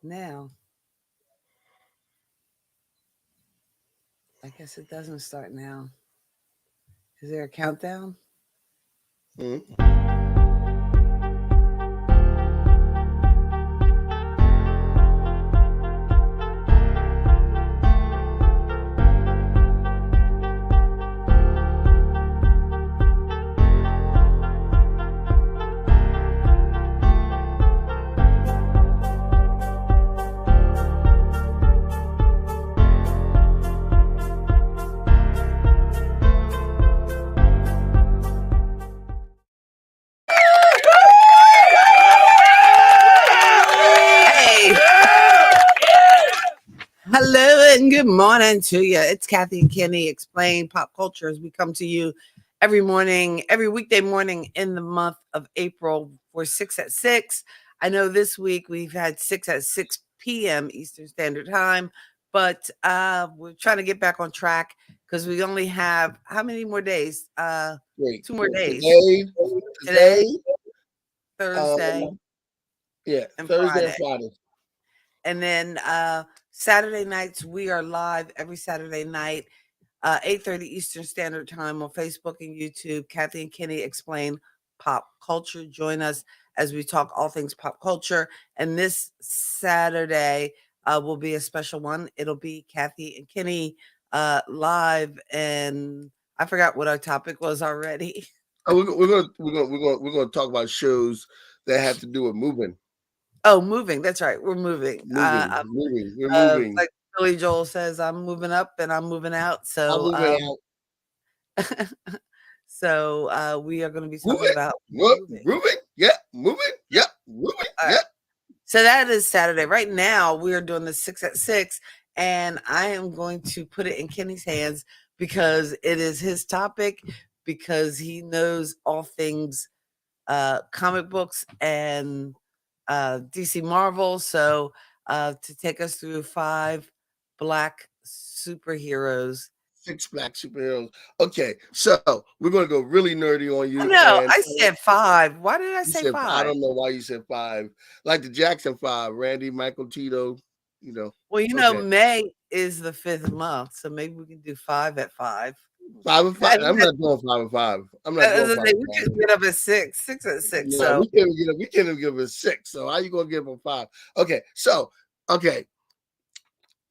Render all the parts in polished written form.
Now, I guess it doesn't start now. Is there a countdown? Mhm. Hey, hello and good morning to you. It's Kathy and Kenny explain pop culture as we come to you every morning, every weekday morning in the month of April for 6 at 6. I know this week we've had 6 at 6 p.m. Eastern Standard Time, but we're trying to get back on track because we only have how many more days? Wait, 2 more days. today, Today, today, Thursday, um, yeah, and Thursday and Friday. Friday. And then Saturday nights, we are live every Saturday night, 8:30 Eastern Standard Time on Facebook and YouTube. Kathy and Kenny explain pop culture. Join us as we talk all things pop culture. And this Saturday will be a special one. It'll be Kathy and Kenny live. And I forgot what our topic was already. We're gonna talk about shows that have to do with moving, Oh, moving. That's right. We're moving. moving. We're moving. Like Billy Joel says, I'm moving up and I'm moving out. I'm So, moving out. we are going to be talking Moving, about what? moving. Moving, yeah, moving, yeah, moving, All yeah. right. So that is Saturday. Right now, we are doing the 6 at 6, and I am going to put it in Kenny's hands because it is his topic, because he knows all things comic books and DC Marvel. So, to take us through 5 black superheroes. Six black superheroes. Okay, so we're gonna go really nerdy on Oh, you, no, and I said 5. Why did I you say said I 5? don't know why you said five, like the Jackson Five, Randy, Michael, Tito. You know, Well, okay, May is the 5th month, so maybe we can do 5 at 5. 5 and 5. I'm not doing 5 and 5. I'm not doing five and We five. could get up at 6 at 6. No, So, we can't even give it a six. So how you gonna give them five? Okay, so okay,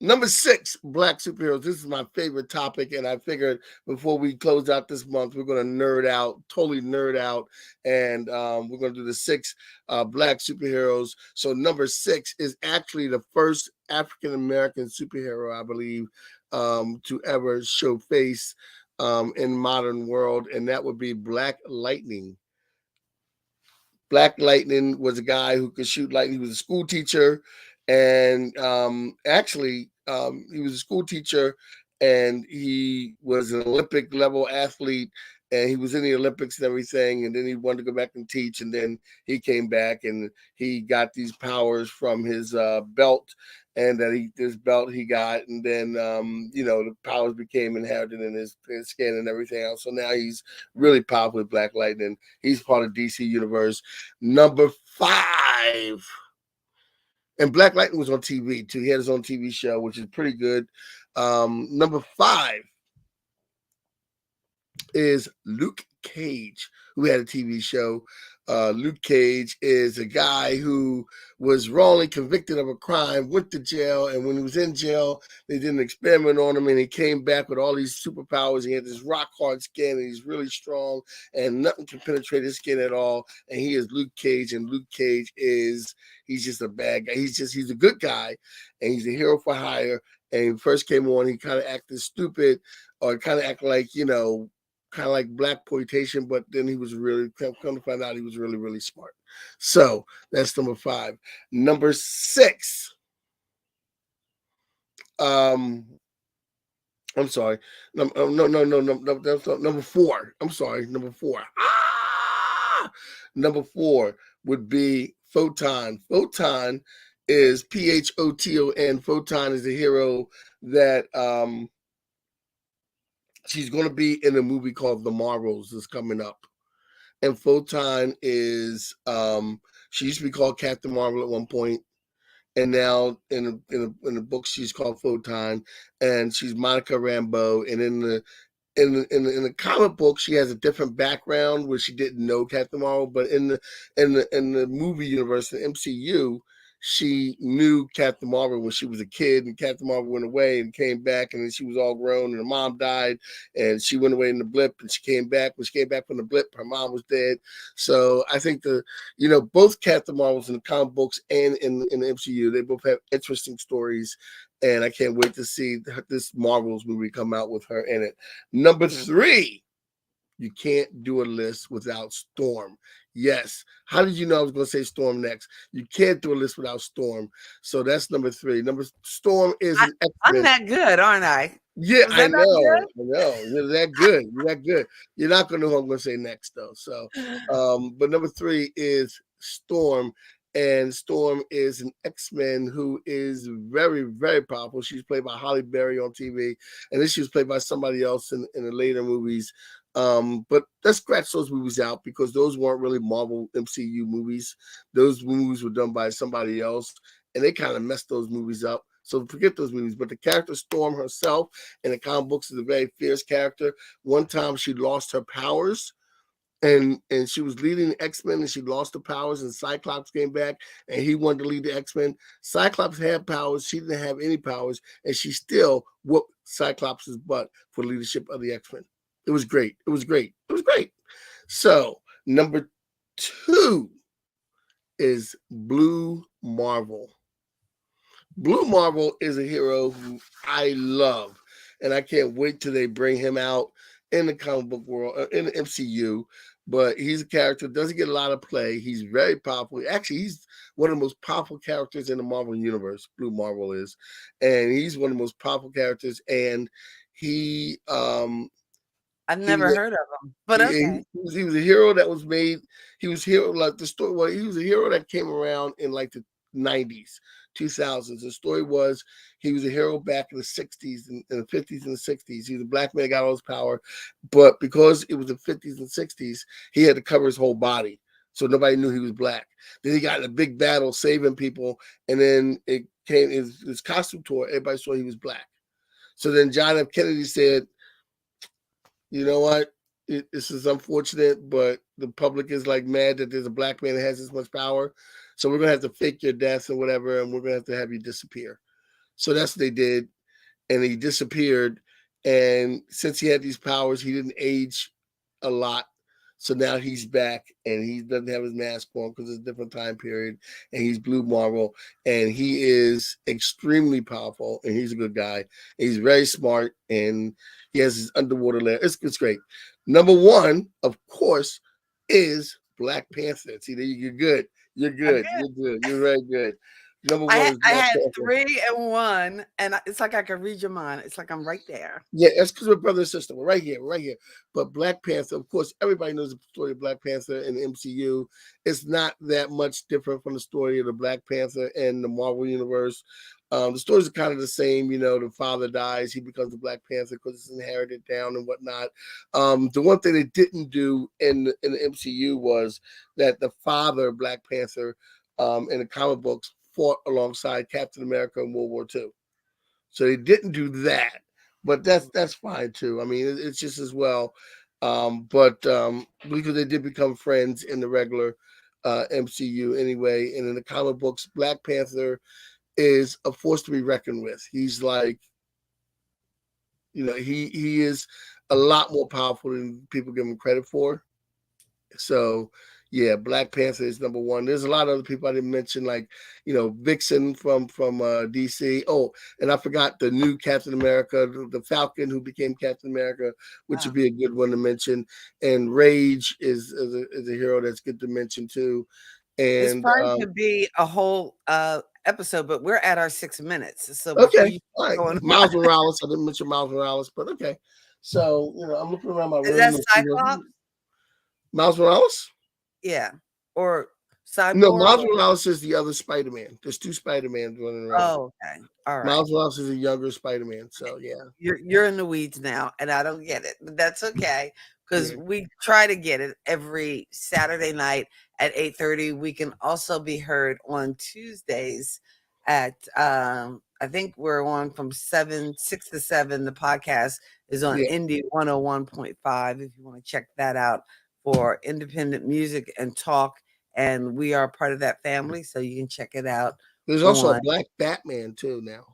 number six, black superheroes. This is my favorite topic, and I figured before we close out this month, we're gonna nerd out, totally nerd out, and we're gonna do the six black superheroes. So number six is actually the first African American superhero, I believe, to ever show face in modern world, and that would be Black Lightning. Black Lightning was a guy who could shoot lightning. He was a school teacher, and actually, he was a school teacher, and he was an Olympic level athlete, and he was in the Olympics and everything. And then he wanted to go back and teach, and then he came back and he got these powers from his belt. And that this belt he got, and then the powers became inherited in his skin and everything else. So now he's really powerful with Black Lightning. He's part of DC Universe. Number five. And Black Lightning was on TV too. He had his own TV show, which is pretty good. Number five is Luke Cage, who had a TV show. Luke Cage is a guy who was wrongly convicted of a crime, went to jail, and when he was in jail, they did an experiment on him, and he came back with all these superpowers. He had this rock hard skin, and he's really strong, and nothing can penetrate his skin at all. And he is Luke Cage, and Luke Cage he's just a bad guy. He's a good guy, and he's a hero for hire. And he first came on, he kind of acted stupid, or kind of act like kind of like black exploitation, but then he was really come to find out he was really really smart. So that's number five. Number six. Um, I'm sorry. No. That's not, number four. I'm sorry. Number four. Number four would be Photon. Photon is Photon. Photon is a hero that she's going to be in a movie called The Marvels that's coming up. And Photon is she used to be called Captain Marvel at one point, and now in the book she's called Photon, and she's Monica Rambeau, and in the comic book she has a different background where she didn't know Captain Marvel, but in the movie universe, the MCU, she knew Captain Marvel when she was a kid, and Captain Marvel went away and came back, and then she was all grown, and her mom died, and she went away in the blip, and she came back. When she came back from the blip, her mom was dead. So I think both Captain Marvels in the comic books and in the MCU, they both have interesting stories, and I can't wait to see this Marvels movie come out with her in it. Number Mhm. 3, you can't do a list without Storm. Yes. How did you know I was going to say Storm next? You can't do a list without Storm. So that's number 3. Storm is I, an I'm X-Men. that good, aren't I? Yeah, Was I that not know. I know. You're that good. You're that good. You're not going to know who I'm going to say next, though. So, good? but number 3 is Storm. And Storm is an X-Men who is very, very powerful. She's played by Holly Berry on TV, and then she was played by somebody else in the later movies. But let's scratch those movies out because those weren't really Marvel MCU movies. Those movies were done by somebody else, and they kind of messed those movies up. So forget those movies. But the character Storm herself in the comic books is a very fierce character. One time she lost her powers, and she was leading the X-Men, and she lost the powers, and Cyclops came back and he wanted to lead the X-Men. Cyclops had powers, she didn't have any powers, and she still whooped Cyclops' butt for leadership of the X-Men. It was great. It was great. It was great. So number 2 is Blue Marvel. Blue Marvel is a hero who I love, and I can't wait till they bring him out in the comic book world, in the MCU. But he's a character that doesn't get a lot of play. He's very powerful. Actually, he's one of the most powerful characters in the Marvel universe. Blue Marvel is, and he's one of the most powerful characters. And he I've he never heard of them, but okay. he was a hero that was made. He was hero like the story. Well, he was a hero that came around in like the 90s, 2000s. The story was he was a hero back in the 60s and in the 50s and the 60s. He was a black man, got all his power, but because it was the 50s and 60s, he had to cover his whole body. So nobody knew he was black. Then he got in a big battle saving people, and then it came his costume tour. Everybody saw he was black. So then John F. Kennedy said, you know what? This is unfortunate, but the public is like mad that there's a black man that has this much power. So we're gonna have to fake your death or whatever, and we're gonna have to have you disappear. So that's what they did, and he disappeared. And since he had these powers, he didn't age a lot. So now he's back, and he doesn't have his mask on because it's a different time period. And he's Blue Marvel, and he is extremely powerful, and he's a good guy. He's very smart, and he has his underwater lair. It's great. Number 1, of course, is Black Panther. See, there you're good. You're I'm good. good. You're good. You're very good. Number 1 is I Black had Panther. 3 and 1, and it's like I could read your mind. It's like I'm right there. Yeah, that's because we're brother and sister. We're right here. We're right here. But Black Panther, of course, everybody knows the story of Black Panther in the MCU. It's not that much different from the story of the Black Panther in the Marvel Universe. The stories are kind of the same. The father dies, he becomes the Black Panther because it's inherited down and whatnot. The one thing they didn't do in the MCU was that the father of Black Panther in the comic books fought alongside Captain America in World War II. So they didn't do that, but that's fine too. I mean, it's just as well. But because they did become friends in the regular MCU anyway, and in the comic books, Black Panther is a force to be reckoned with. He's like, he is a lot more powerful than people give him credit for. So yeah, Black Panther is number 1. There's a lot of other people I didn't mention, like Vixen from DC. Oh, and I forgot the new Captain America, the Falcon who became Captain America, which would Wow. be a good one to mention. And Rage is a hero that's good to mention too. This And probably could be a whole episode, but we're at our 6 minutes. So before okay, you all right, keep going on, Miles Morales. I didn't mention Miles Morales, but okay. So I'm looking around my is room that and see Cyclops? Miles Morales. Yeah. Or No, Cyborg? Miles Morales is the other Spider-Man. There's 2 Spider-Mans running around. Oh, okay. All right. Miles Morales is a younger Spider-Man, so yeah. You're in the weeds now, and I don't get it, but that's okay because Yeah. we try to get it every Saturday night at 8:30. We can also be heard on Tuesdays at I think we're on from 6 to 7. The podcast is on Yeah. Indie 101.5 if you want to check that out for independent music and talk. And we are part of that family, so you can check it out There's also a on. Black Batman too now.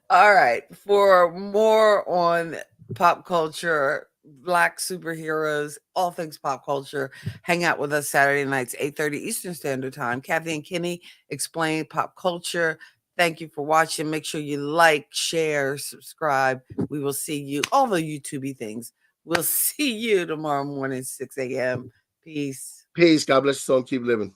All right. For more on pop culture, Black superheroes, all things pop culture, hang out with us Saturday nights, 8:30 Eastern Standard Time. Kathy and Kenny explain pop culture. Thank you for watching. Make sure you like, share, subscribe. We will see you, all the YouTubey things. We'll see you tomorrow morning, 6 a.m. Peace. Peace. God bless you. So keep living.